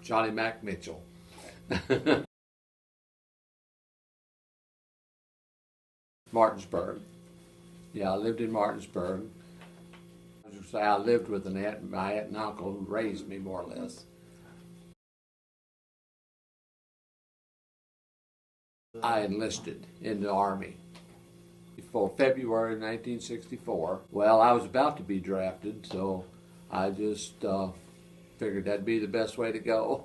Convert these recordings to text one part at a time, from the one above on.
Johnny Mac Mitchell. Martinsburg. Yeah, I lived in Martinsburg. I lived with an aunt, my aunt and uncle who raised me more or less. I enlisted in the Army for February 1964. Well, I was about to be drafted, so I just figured that'd be the best way to go.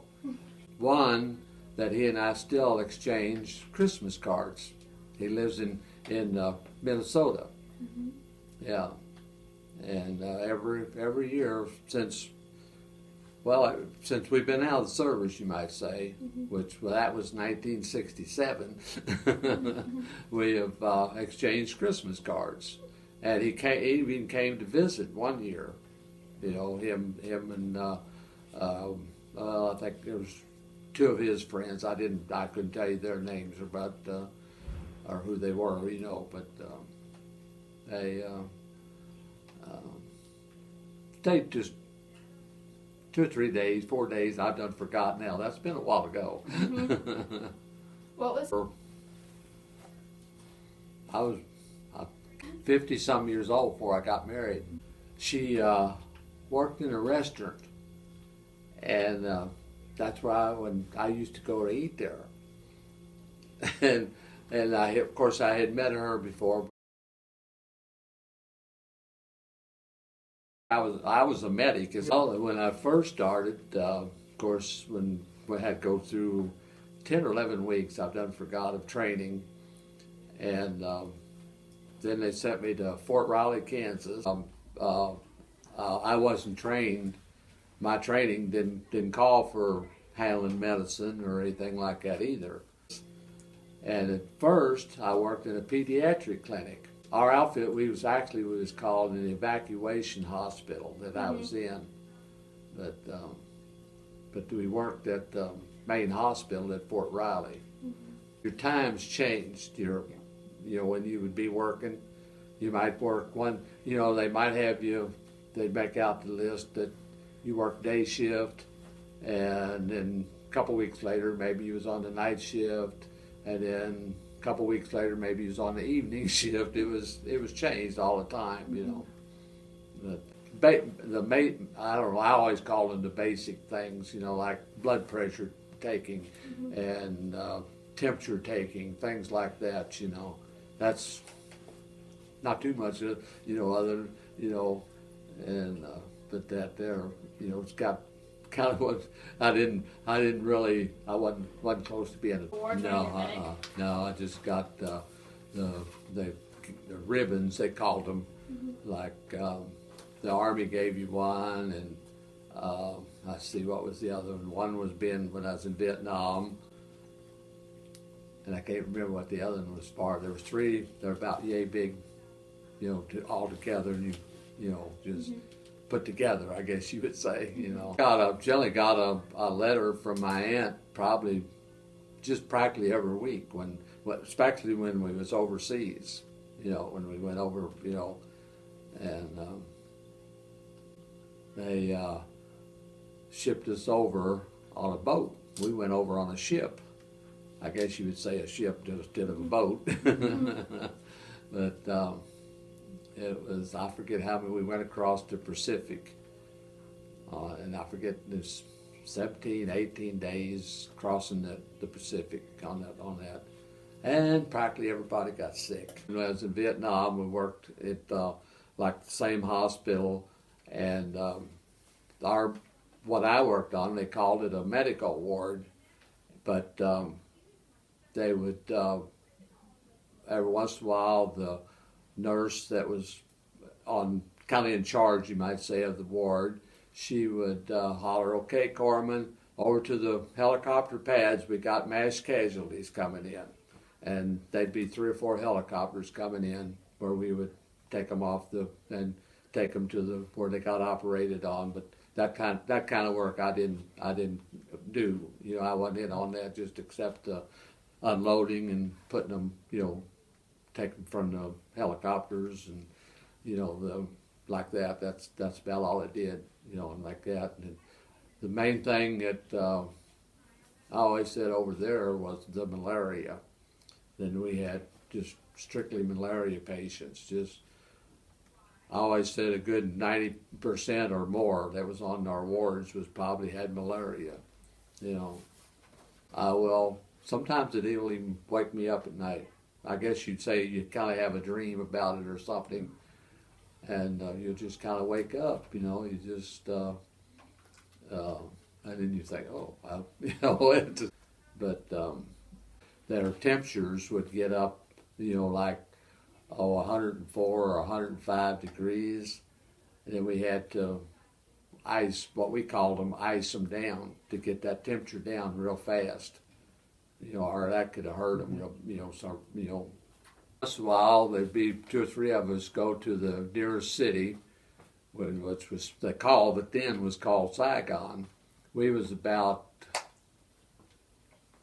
One, that he and I still exchange Christmas cards. He lives in Minnesota. Mm-hmm. Yeah, and every year since we've been out of the service, you might say, mm-hmm. That was 1967. Mm-hmm. We have exchanged Christmas cards, and he even came to visit one year. You know, him and I think there was two of his friends. I couldn't tell you their names or who they were, you know, but they stayed just 2 or 3 days, 4 days. I've done forgot now. That's been a while ago. Mm-hmm. What was? I was 50-some years old before I got married. She worked in a restaurant, and that's where when I used to go to eat there. and of course I had met her before. I was a medic when I first started. Of course, when we had to go through 10 or 11 weeks, I've done forgot of training, and then they sent me to Fort Riley, Kansas. I wasn't trained. My training didn't call for handling medicine or anything like that either. And at first, I worked in a pediatric clinic. Our outfit, we was called an evacuation hospital that I was in, but we worked at the main hospital at Fort Riley. Mm-hmm. Your times changed. When you would be working, you might work one. They might have you. They'd make out the list that you work day shift, and then a couple weeks later, maybe you was on the night shift, and then a couple weeks later, maybe he was on the evening shift. It was changed all the time, I don't know. I always call them the basic things, like blood pressure taking, mm-hmm. and temperature taking, things like that. That's not too much, other, and but that there, it's got kind of what I wasn't close to being no, I just got the ribbons, they called them, mm-hmm. like the Army gave you one, and I see what was the other one. One was when I was in Vietnam, and I can't remember what the other one was for. There was three. They're about yay big, all together, and just. Mm-hmm. Put together, I guess you would say. Generally got a letter from my aunt probably just practically every week especially when we was overseas. When we went over, and they shipped us over on a boat. We went over on a ship. I guess you would say a ship instead of a boat, but. It was, I forget how many, we went across the Pacific, and I forget, there's 17, 18 days crossing the Pacific on that. And practically everybody got sick. When I was in Vietnam, we worked at like the same hospital, and what I worked on, they called it a medical ward, but they would, every once in a while, the nurse that was kind of in charge, you might say, of the ward, she would holler, "Okay, Corpsman, over to the helicopter pads, we got mass casualties coming in." And there'd be 3 or 4 helicopters coming in where we would take them and take them to where they got operated on. But that kind of work I didn't do. I wasn't in on that, just except unloading and putting them, take them from the helicopters and like that. That's about all it did, and like that. And the main thing that I always said over there was the malaria. Then we had just strictly malaria patients. Just I always said a good 90% or more that was on our wards was probably had malaria. You know, well, sometimes it will even wake me up at night. I guess you'd say you kind of have a dream about it or something, and you'll just kind of wake up. You know, you just and then you think, oh, you know, but their temperatures would get up, you know, like 104 or 105 degrees, and then we had to ice, what we called them, ice them down to get that temperature down real fast. You know, or that could have hurt them. You know, so you know, once in a while there'd be 2 or 3 of us go to the nearest city, which was they called, but then was called Saigon. We was about,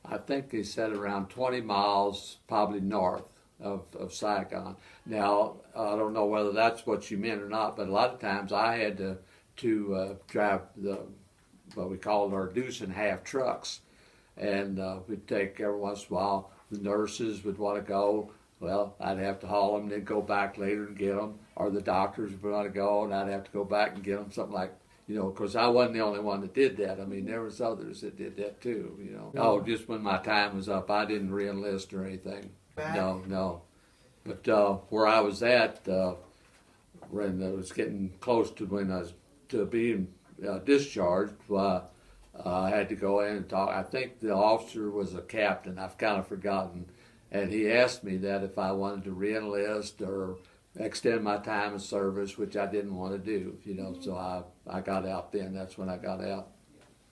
I think they said around 20 miles, probably north of Saigon. Now, I don't know whether that's what you meant or not, but a lot of times I had to drive what we called our deuce and half trucks. And we'd take every once in a while, the nurses would want to go. Well, I'd have to haul them, then go back later and get them. Or the doctors would want to go, and I'd have to go back and get them, something like, you know, because I wasn't the only one that did that. I mean, there was others that did that too, you know. Oh, just when my time was up, I didn't re-enlist or anything. No. But where I was at, when I was getting close to when I was to being discharged, I had to go in and talk. I think the officer was a captain. I've kind of forgotten. And he asked me that if I wanted to re-enlist or extend my time of service, which I didn't want to do, you know. So I got out then. That's when I got out.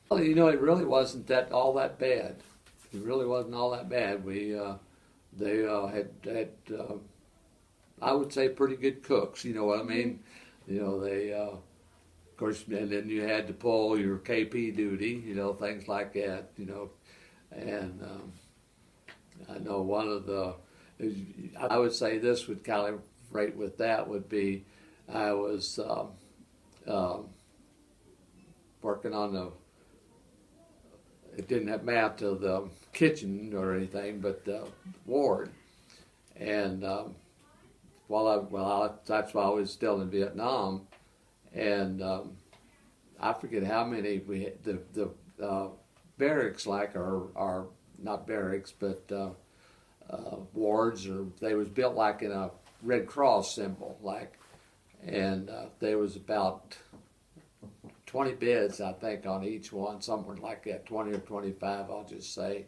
Well, you know, it really wasn't all that bad. It really wasn't all that bad. They had I would say pretty good cooks. You know what I mean? You know, they. Of course, and then you had to pull your KP duty, you know, things like that, you know. And I know one of I would say this would calibrate with that would be, I was working on it didn't have map to the kitchen or anything, but the ward. And that's why I was still in Vietnam. And I forget how many we had. The barracks, like are not barracks, but wards, or they was built like in a Red Cross symbol, like, and there was about 20 beds, I think, on each one, somewhere like that, 20 or 25, I'll just say.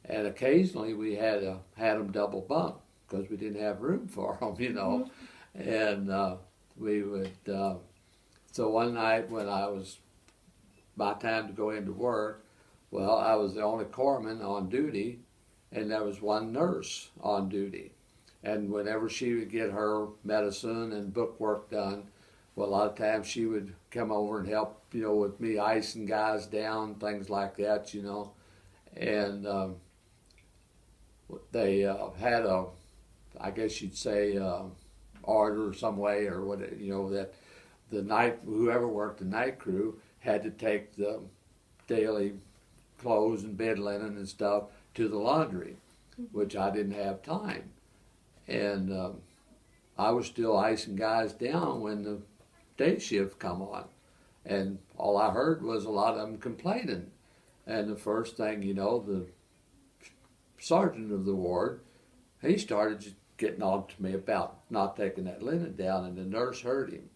And occasionally we had them double bunk because we didn't have room for them, you know, and we would. So one night when I was my time to go into work, well, I was the only corpsman on duty, and there was one nurse on duty. And whenever she would get her medicine and book work done, well, a lot of times she would come over and help, you know, with me icing guys down, things like that, you know. And they had I guess you'd say, order some way or what, you know, that whoever worked the night crew had to take the daily clothes and bed linen and stuff to the laundry, which I didn't have time. And I was still icing guys down when the day shift come on. And all I heard was a lot of them complaining. And the first thing, you know, the sergeant of the ward, he started just getting on to me about not taking that linen down, and the nurse heard him.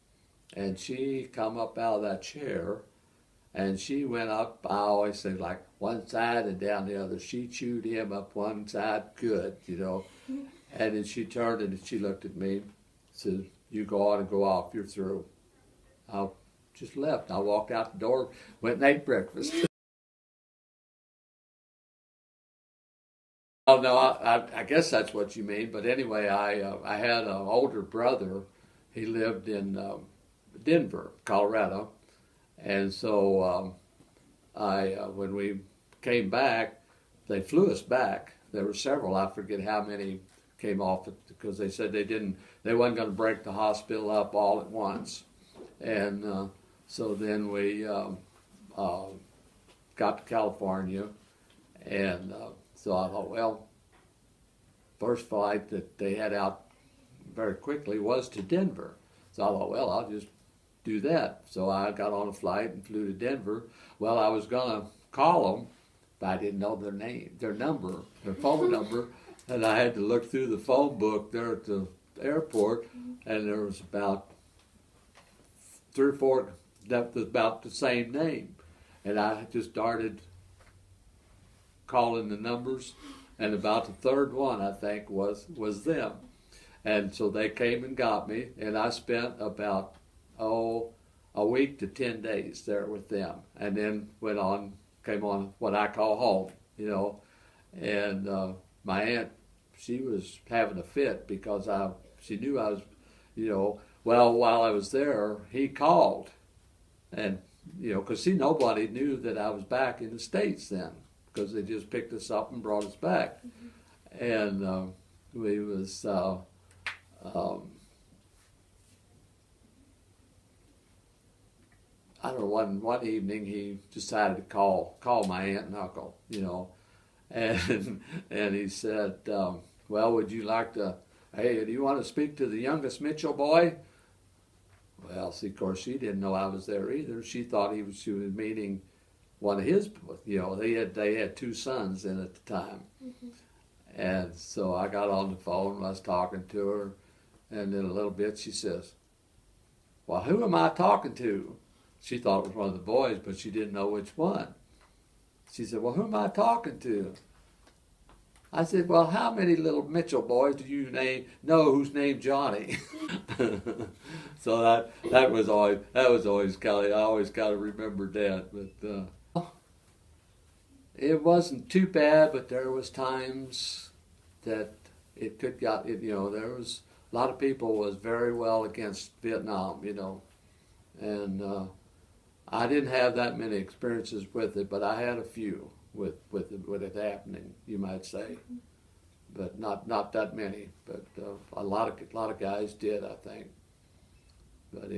And she come up out of that chair, and she went up, I always say, like one side and down the other. She chewed him up one side good, you know. And then she turned and she looked at me, said, "You go on and go off, you're through." I just left. I walked out the door, went and ate breakfast. Oh, no, I guess that's what you mean. But anyway, I had an older brother. He lived in Denver, Colorado. And so when we came back, they flew us back. There were several. I forget how many came off because they said they wasn't going to break the hospital up all at once. And so then we got to California, and so I thought, well, first flight that they had out very quickly was to Denver. So I thought, well, I'll just do that. So I got on a flight and flew to Denver. Well, I was gonna call them, but I didn't know their name, their number, their phone number, and I had to look through the phone book there at the airport, and there was about 3 or 4 that was about the same name, and I just started calling the numbers, and about the third one I think was them, and so they came and got me, and I spent about a week to 10 days there with them, and then came on what I call home, and my aunt, she was having a fit because she knew I was, well, while I was there, he called, and because nobody knew that I was back in the States then, because they just picked us up and brought us back, and we was. I don't know, one evening he decided to call my aunt and uncle, and he said, well, would you like to, hey, do you want to speak to the youngest Mitchell boy? Well, see, of course, she didn't know I was there either. She thought she was meeting one of his, they had 2 sons in at the time. And so I got on the phone and I was talking to her, and in a little bit she says, well, who am I talking to? She thought it was one of the boys, but she didn't know which one. She said, well, who am I talking to? I said, well, how many little Mitchell boys do you know who's named Johnny? So that was always kind of, I always kind of remembered that. But it wasn't too bad, but there was times that it could got, there was a lot of people was very well against Vietnam, and I didn't have that many experiences with it, but I had a few with it happening, you might say, but not that many. But a lot of guys did, I think.